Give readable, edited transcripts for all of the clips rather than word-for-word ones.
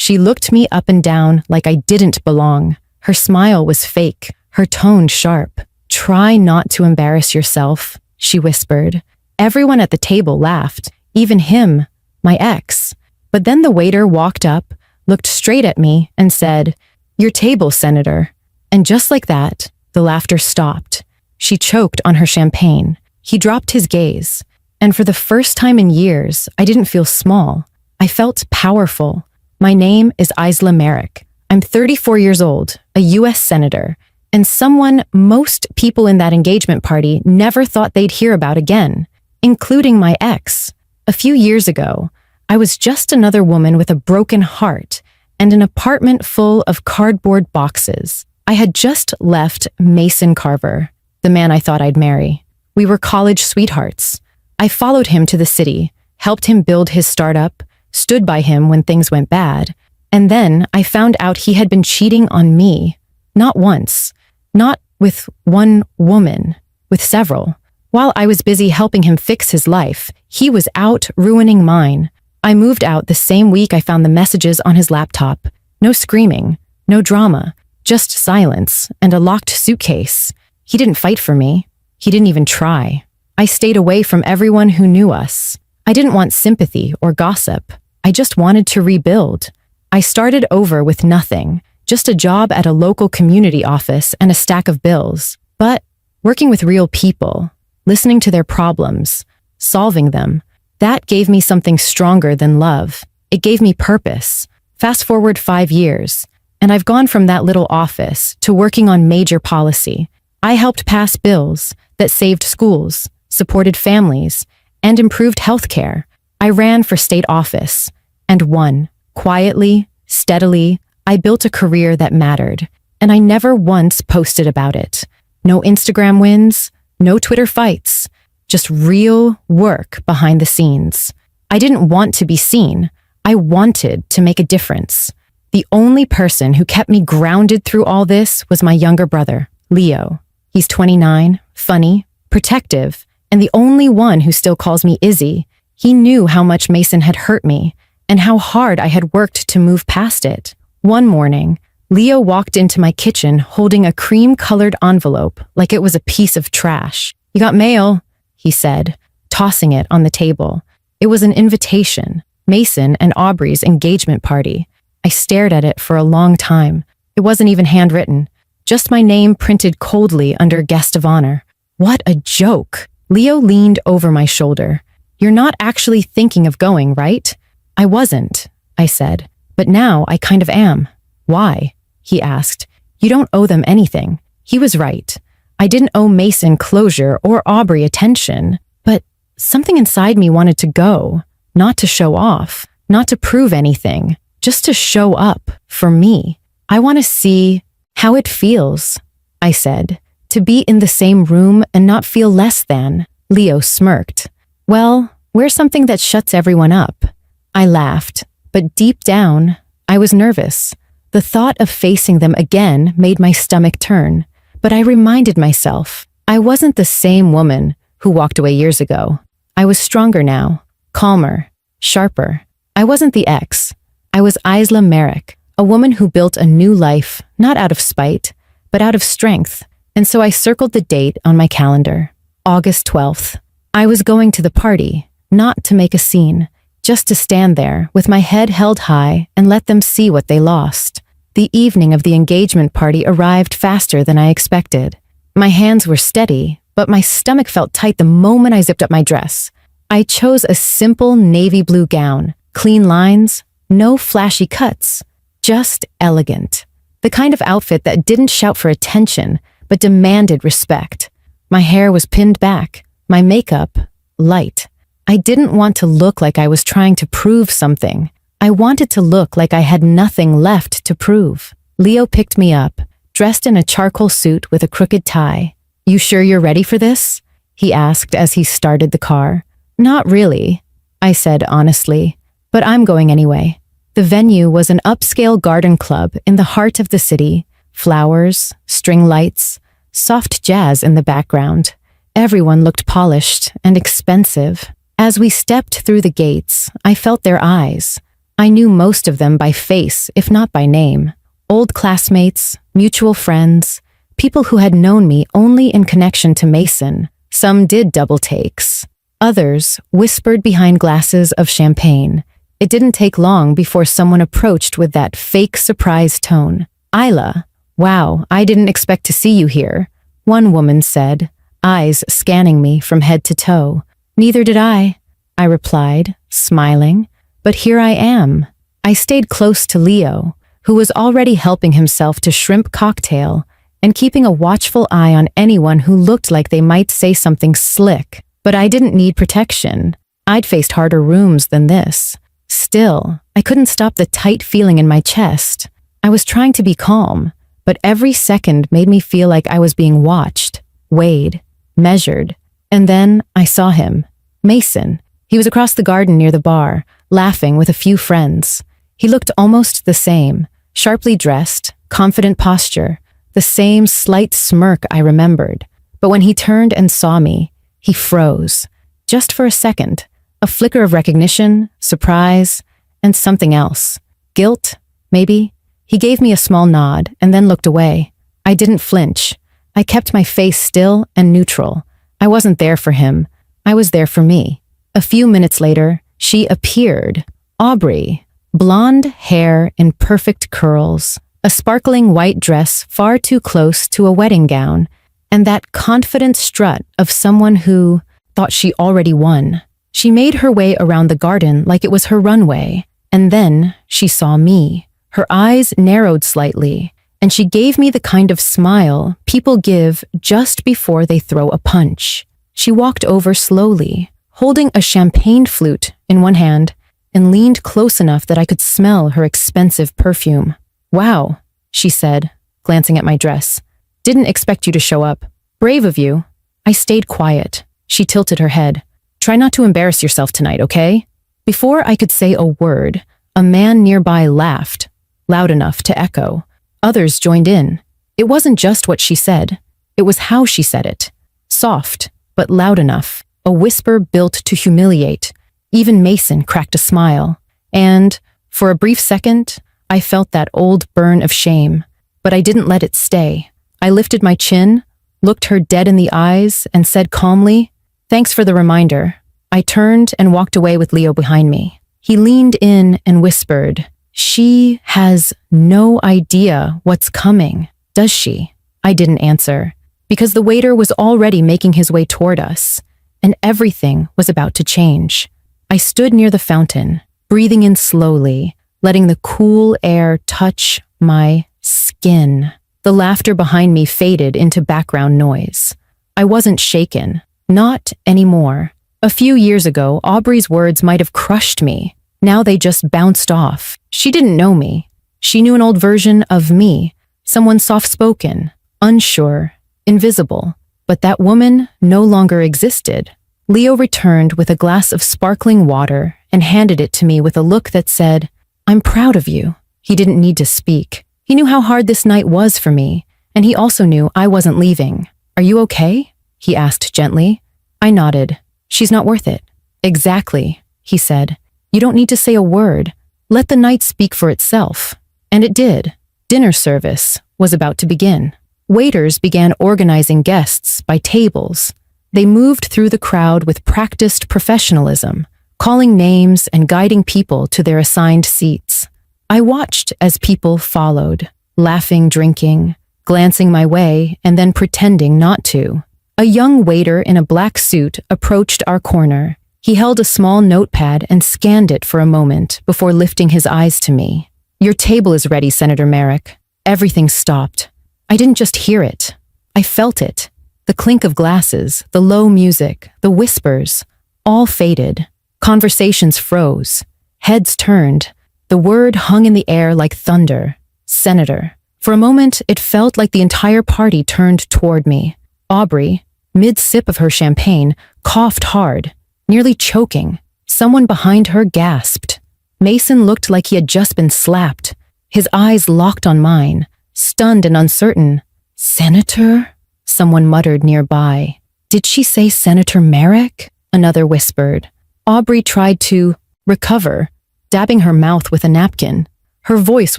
She looked me up and down like I didn't belong. Her smile was fake, her tone sharp. "Try not to embarrass yourself," she whispered. Everyone at the table laughed, even him, my ex. But then the waiter walked up, looked straight at me, and said, "Your table, Senator." And just like that, the laughter stopped. She choked on her champagne. He dropped his gaze. And for the first time in years, I didn't feel small. I felt powerful. My name is Isla Merrick. I'm 34 years old, a U.S. Senator, and someone most people in that engagement party never thought they'd hear about again, including my ex. A few years ago, I was just another woman with a broken heart and an apartment full of cardboard boxes. I had just left Mason Carver, the man I thought I'd marry. We were college sweethearts. I followed him to the city, helped him build his startup, stood by him when things went bad, and then I found out he had been cheating on me. Not once, not with one woman, with several. While I was busy helping him fix his life, he was out ruining mine. I moved out the same week I found the messages on his laptop. No screaming, no drama, just silence and a locked suitcase. He didn't fight for me. He didn't even try. I stayed away from everyone who knew us. I didn't want sympathy or gossip. I just wanted to rebuild. I started over with nothing, just a job at a local community office and a stack of bills. But working with real people, listening to their problems, solving them, that gave me something stronger than love. It gave me purpose. Fast forward 5 years, and I've gone from that little office to working on major policy. I helped pass bills that saved schools, supported families, and improved healthcare. I ran for state office and won. Quietly, steadily, I built a career that mattered, and I never once posted about it. No Instagram wins, no Twitter fights, just real work behind the scenes. I didn't want to be seen. I wanted to make a difference. The only person who kept me grounded through all this was my younger brother, Leo. He's 29, funny, protective, and the only one who still calls me Izzy. He knew how much Mason had hurt me and how hard I had worked to move past it. One morning, Leo walked into my kitchen holding a cream-colored envelope like it was a piece of trash. "You got mail," he said, tossing it on the table. It was an invitation, Mason and Aubrey's engagement party. I stared at it for a long time. It wasn't even handwritten, just my name printed coldly under guest of honor. What a joke. Leo leaned over my shoulder. "You're not actually thinking of going, right?" "I wasn't," I said, "but now I kind of am." "Why?" he asked. "You don't owe them anything." He was right. I didn't owe Mason closure or Aubrey attention, but something inside me wanted to go, not to show off, not to prove anything, just to show up for me. "I want to see how it feels," I said, "to be in the same room and not feel less than." Leo smirked. "Well, wear something that shuts everyone up." I laughed, but deep down, I was nervous. The thought of facing them again made my stomach turn, but I reminded myself I wasn't the same woman who walked away years ago. I was stronger now, calmer, sharper. I wasn't the ex. I was Isla Merrick, a woman who built a new life, not out of spite, but out of strength. And so I circled the date on my calendar, August 12th. I was going to the party, not to make a scene, just to stand there with my head held high and let them see what they lost. The evening of the engagement party arrived faster than I expected. My hands were steady, but my stomach felt tight the moment I zipped up my dress. I chose a simple navy blue gown, clean lines, no flashy cuts, just elegant. The kind of outfit that didn't shout for attention, but demanded respect. My hair was pinned back, my makeup light. I didn't want to look like I was trying to prove something. I wanted to look like I had nothing left to prove. Leo picked me up, dressed in a charcoal suit with a crooked tie. "You sure you're ready for this?" he asked as he started the car. "Not really," I said honestly, "but I'm going anyway." The venue was an upscale garden club in the heart of the city. Flowers, string lights, soft jazz in the background. Everyone looked polished and expensive. As we stepped through the gates, I felt their eyes. I knew most of them by face, if not by name. Old classmates, mutual friends, people who had known me only in connection to Mason. Some did double takes. Others whispered behind glasses of champagne. It didn't take long before someone approached with that fake surprise tone. "Isla, wow, I didn't expect to see you here," one woman said, eyes scanning me from head to toe. "Neither did I replied, smiling. "But here I am." I stayed close to Leo, who was already helping himself to shrimp cocktail and keeping a watchful eye on anyone who looked like they might say something slick. But I didn't need protection. I'd faced harder rooms than this. Still, I couldn't stop the tight feeling in my chest. I was trying to be calm, but every second made me feel like I was being watched, weighed, measured. And then I saw him. Mason. He was across the garden near the bar, laughing with a few friends. He looked almost the same, sharply dressed, confident posture, the same slight smirk I remembered. But when he turned and saw me, he froze. Just for a second. A flicker of recognition, surprise, and something else. Guilt, maybe? He gave me a small nod and then looked away. I didn't flinch. I kept my face still and neutral. I wasn't there for him. I was there for me. A few minutes later, she appeared. Aubrey. Blonde hair in perfect curls, a sparkling white dress far too close to a wedding gown, and that confident strut of someone who thought she already won. She made her way around the garden like it was her runway, and then she saw me. Her eyes narrowed slightly, and she gave me the kind of smile people give just before they throw a punch. She walked over slowly, holding a champagne flute in one hand, and leaned close enough that I could smell her expensive perfume. "Wow," she said, glancing at my dress. "Didn't expect you to show up. Brave of you." I stayed quiet. She tilted her head. "Try not to embarrass yourself tonight, okay?" Before I could say a word, a man nearby laughed, loud enough to echo. Others joined in. It wasn't just what she said. It was how she said it. Soft, but loud enough. A whisper built to humiliate. Even Mason cracked a smile. And, for a brief second, I felt that old burn of shame. But I didn't let it stay. I lifted my chin, looked her dead in the eyes, and said calmly, "Thanks for the reminder." I turned and walked away with Leo behind me. He leaned in and whispered, "She has no idea what's coming, does she?" I didn't answer, because the waiter was already making his way toward us, and everything was about to change. I stood near the fountain, breathing in slowly, letting the cool air touch my skin. The laughter behind me faded into background noise. I wasn't shaken. Not anymore. A few years ago, Aubrey's words might have crushed me. Now they just bounced off. She didn't know me. She knew an old version of me, someone soft-spoken, unsure, invisible. But that woman no longer existed. Leo returned with a glass of sparkling water and handed it to me with a look that said, "I'm proud of you." He didn't need to speak. He knew how hard this night was for me, and he also knew I wasn't leaving. "Are you okay?" he asked gently. I nodded. "She's not worth it." "Exactly," he said. "You don't need to say a word. Let the night speak for itself." And it did. Dinner service was about to begin. Waiters began organizing guests by tables. They moved through the crowd with practiced professionalism, calling names and guiding people to their assigned seats. I watched as people followed, laughing, drinking, glancing my way, and then pretending not to. A young waiter in a black suit approached our corner. He held a small notepad and scanned it for a moment before lifting his eyes to me. "Your table is ready, Senator Merrick." Everything stopped. I didn't just hear it. I felt it. The clink of glasses, the low music, the whispers, all faded. Conversations froze. Heads turned. The word hung in the air like thunder. Senator. For a moment, it felt like the entire party turned toward me. Aubrey, mid-sip of her champagne, coughed hard, nearly choking. Someone behind her gasped. Mason looked like he had just been slapped. His eyes locked on mine, stunned and uncertain. "Senator?" Someone muttered nearby. "Did she say Senator Merrick?" Another whispered. Aubrey tried to recover, dabbing her mouth with a napkin. Her voice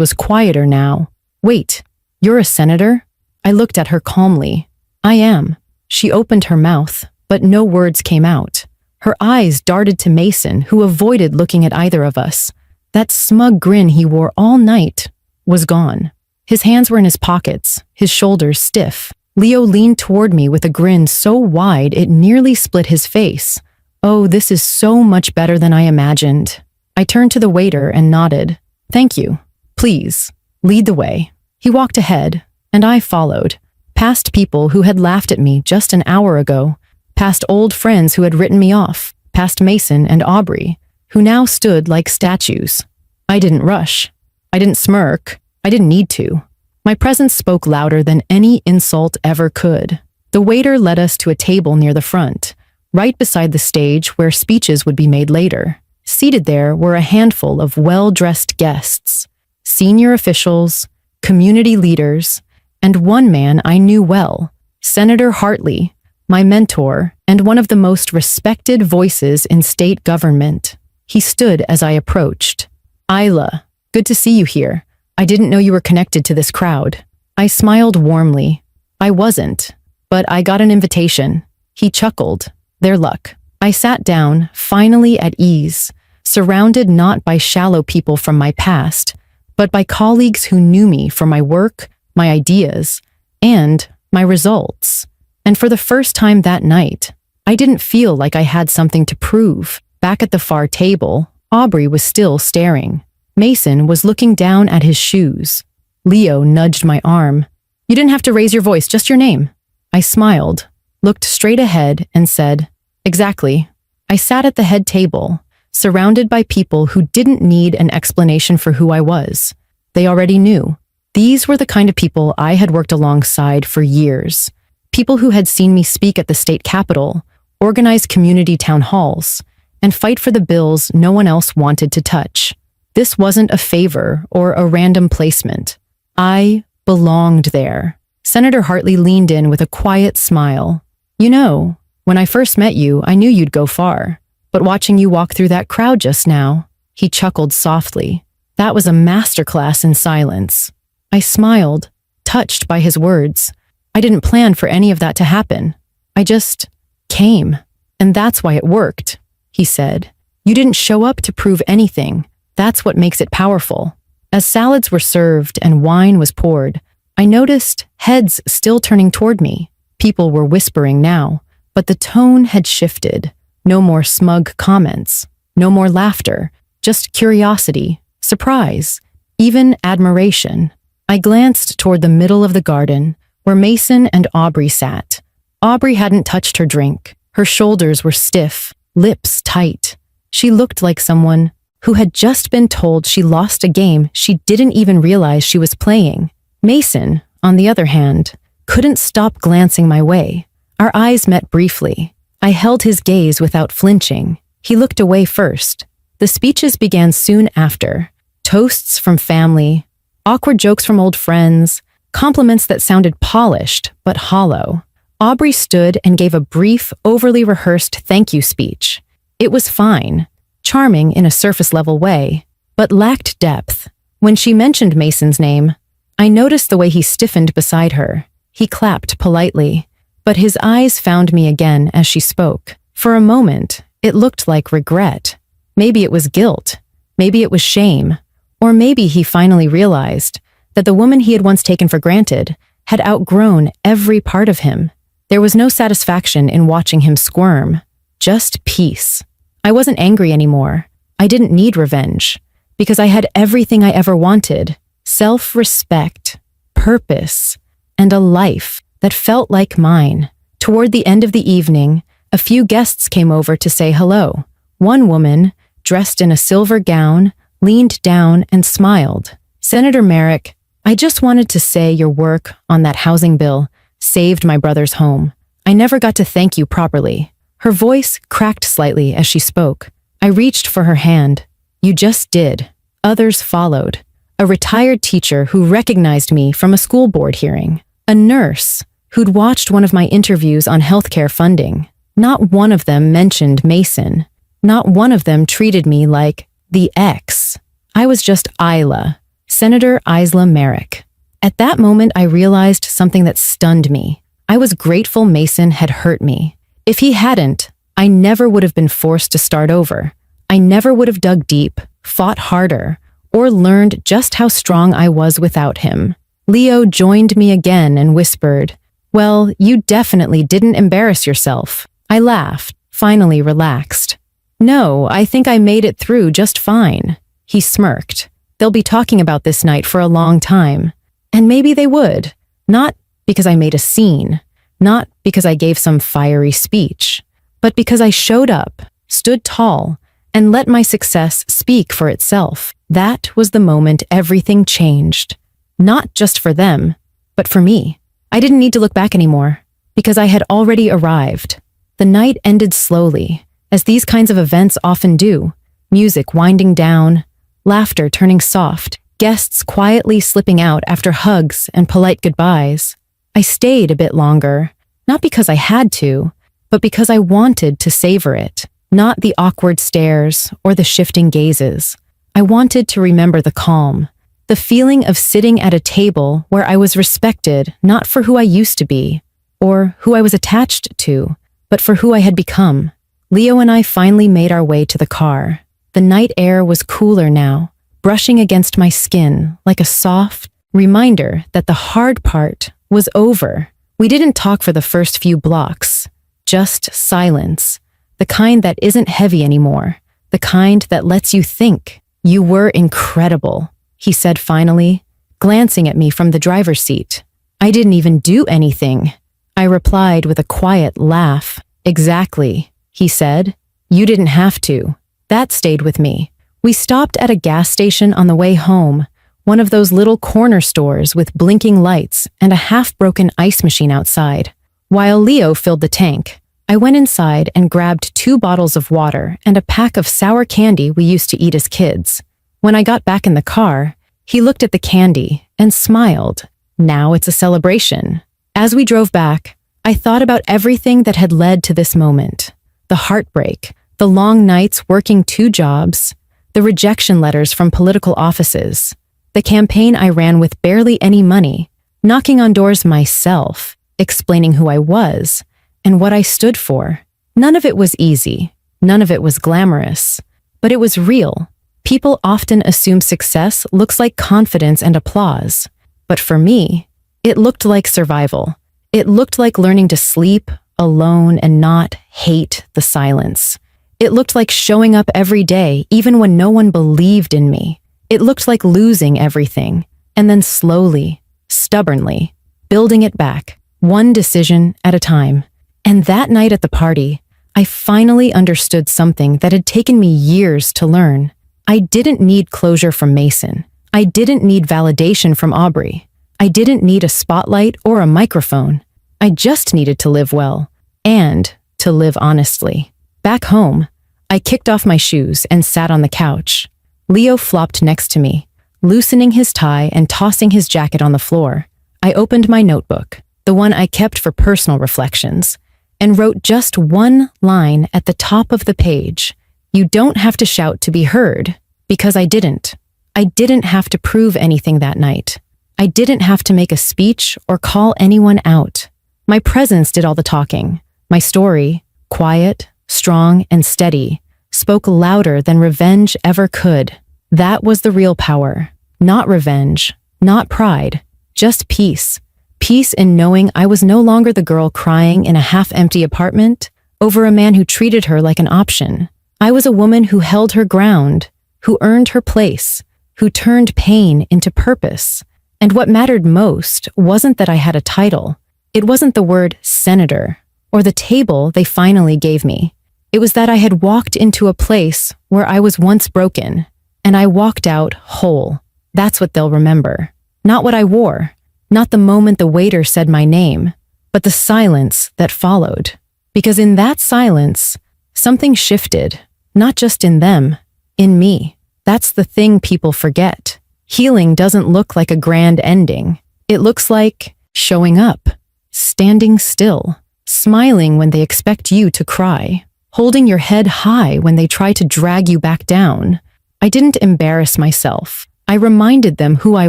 was quieter now. "Wait, you're a senator?" I looked at her calmly. "I am." She opened her mouth, but no words came out. Her eyes darted to Mason, who avoided looking at either of us. That smug grin he wore all night was gone. His hands were in his pockets, his shoulders stiff. Leo leaned toward me with a grin so wide it nearly split his face. "Oh, this is so much better than I imagined." I turned to the waiter and nodded. "Thank you. Please, lead the way." He walked ahead, and I followed, past people who had laughed at me just an hour ago, past old friends who had written me off, past Mason and Aubrey, who now stood like statues. I didn't rush. I didn't smirk. I didn't need to. My presence spoke louder than any insult ever could. The waiter led us to a table near the front, right beside the stage where speeches would be made later. Seated there were a handful of well-dressed guests, senior officials, community leaders, and one man I knew well, Senator Hartley, my mentor and one of the most respected voices in state government. He stood as I approached. "Isla, good to see you here. I didn't know you were connected to this crowd." I smiled warmly. "I wasn't, but I got an invitation." He chuckled. "Their luck." I sat down, finally at ease, surrounded not by shallow people from my past, but by colleagues who knew me for my work, my ideas, and my results. And for the first time that night, I didn't feel like I had something to prove. Back at the far table, Aubrey was still staring. Mason was looking down at his shoes. Leo nudged my arm. "You didn't have to raise your voice, just your name." I smiled, looked straight ahead, and said, "Exactly." I sat at the head table, surrounded by people who didn't need an explanation for who I was. They already knew. These were the kind of people I had worked alongside for years. People who had seen me speak at the state capitol, organize community town halls, and fight for the bills no one else wanted to touch. This wasn't a favor or a random placement. I belonged there. Senator Hartley leaned in with a quiet smile. "You know, when I first met you, I knew you'd go far. But watching you walk through that crowd just now," he chuckled softly, "that was a masterclass in silence." I smiled, touched by his words. I didn't plan for any of that to happen. I just came. "And that's why it worked," he said. "You didn't show up to prove anything. That's what makes it powerful." As salads were served and wine was poured, I noticed heads still turning toward me. People were whispering now, but the tone had shifted. No more smug comments, no more laughter, just curiosity, surprise, even admiration. I glanced toward the middle of the garden, where Mason and Aubrey sat. Aubrey hadn't touched her drink. Her shoulders were stiff, lips tight. She looked like someone who had just been told she lost a game she didn't even realize she was playing. Mason, on the other hand, couldn't stop glancing my way. Our eyes met briefly. I held his gaze without flinching. He looked away first. The speeches began soon after. Toasts from family, awkward jokes from old friends, compliments that sounded polished but hollow. Aubrey stood and gave a brief, overly rehearsed thank you speech. It was fine, charming in a surface-level way, but lacked depth. When she mentioned Mason's name, I noticed the way he stiffened beside her. He clapped politely, but his eyes found me again as she spoke. For a moment, it looked like regret. Maybe it was guilt. Maybe it was shame. Or maybe he finally realized that the woman he had once taken for granted had outgrown every part of him. There was no satisfaction in watching him squirm, just peace. I wasn't angry anymore. I didn't need revenge, because I had everything I ever wanted: self-respect, purpose, and a life that felt like mine. Toward the end of the evening, a few guests came over to say hello. One woman, dressed in a silver gown, leaned down and smiled. "Senator Merrick, I just wanted to say your work on that housing bill saved my brother's home. I never got to thank you properly." Her voice cracked slightly as she spoke. I reached for her hand. "You just did." Others followed. A retired teacher who recognized me from a school board hearing. A nurse who'd watched one of my interviews on healthcare funding. Not one of them mentioned Mason. Not one of them treated me like the X. I was just Isla, Senator Isla Merrick. At that moment, I realized something that stunned me. I was grateful Mason had hurt me. If he hadn't, I never would have been forced to start over. I never would have dug deep, fought harder, or learned just how strong I was without him. Leo joined me again and whispered, "Well, you definitely didn't embarrass yourself." I laughed, finally relaxed. "No, I think I made it through just fine." He smirked. "They'll be talking about this night for a long time." And maybe they would. Not because I made a scene, not because I gave some fiery speech, but because I showed up, stood tall, and let my success speak for itself. That was the moment everything changed. Not just for them, but for me. I didn't need to look back anymore, because I had already arrived. The night ended slowly, as these kinds of events often do, music winding down, laughter turning soft, guests quietly slipping out after hugs and polite goodbyes. I stayed a bit longer, not because I had to, but because I wanted to savor it. Not the awkward stares or the shifting gazes. I wanted to remember the calm, the feeling of sitting at a table where I was respected not for who I used to be, or who I was attached to, but for who I had become. Leo and I finally made our way to the car. The night air was cooler now, brushing against my skin like a soft reminder that the hard part was over. We didn't talk for the first few blocks, just silence, the kind that isn't heavy anymore, the kind that lets you think. "You were incredible," he said finally, glancing at me from the driver's seat. "I didn't even do anything." I replied with a quiet laugh. "Exactly," he said. "You didn't have to." That stayed with me. We stopped at a gas station on the way home, one of those little corner stores with blinking lights and a half-broken ice machine outside. While Leo filled the tank, I went inside and grabbed 2 bottles of water and a pack of sour candy we used to eat as kids. When I got back in the car, he looked at the candy and smiled. Now it's a celebration. As we drove back, I thought about everything that had led to this moment. The heartbreak, the long nights working 2 jobs, the rejection letters from political offices, the campaign I ran with barely any money, knocking on doors myself, explaining who I was and what I stood for. None of it was easy. None of it was glamorous. But it was real. People often assume success looks like confidence and applause. But for me, it looked like survival. It looked like learning to sleep alone and not hate the silence. It looked like showing up every day, even when no one believed in me. It looked like losing everything, and then slowly, stubbornly, building it back, one decision at a time. And that night at the party, I finally understood something that had taken me years to learn. I didn't need closure from Mason. I didn't need validation from Aubrey. I didn't need a spotlight or a microphone. I just needed to live well, and to live honestly. Back home, I kicked off my shoes and sat on the couch. Leo flopped next to me, loosening his tie and tossing his jacket on the floor. I opened my notebook, the one I kept for personal reflections, and wrote just one line at the top of the page. "You don't have to shout to be heard," because I didn't. I didn't have to prove anything that night. I didn't have to make a speech or call anyone out. My presence did all the talking. My story, quiet, strong, and steady, spoke louder than revenge ever could. That was the real power. Not revenge, not pride, just peace. Peace in knowing I was no longer the girl crying in a half-empty apartment over a man who treated her like an option. I was a woman who held her ground, who earned her place, who turned pain into purpose. And what mattered most wasn't that I had a title. It wasn't the word senator or the table they finally gave me. It was that I had walked into a place where I was once broken, and I walked out whole. That's what they'll remember. Not what I wore, not the moment the waiter said my name, but the silence that followed. Because in that silence, something shifted, not just in them, in me. That's the thing people forget. Healing doesn't look like a grand ending. It looks like showing up, standing still, smiling when they expect you to cry, holding your head high when they try to drag you back down. I didn't embarrass myself. I reminded them who I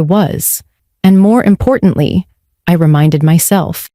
was. And more importantly, I reminded myself.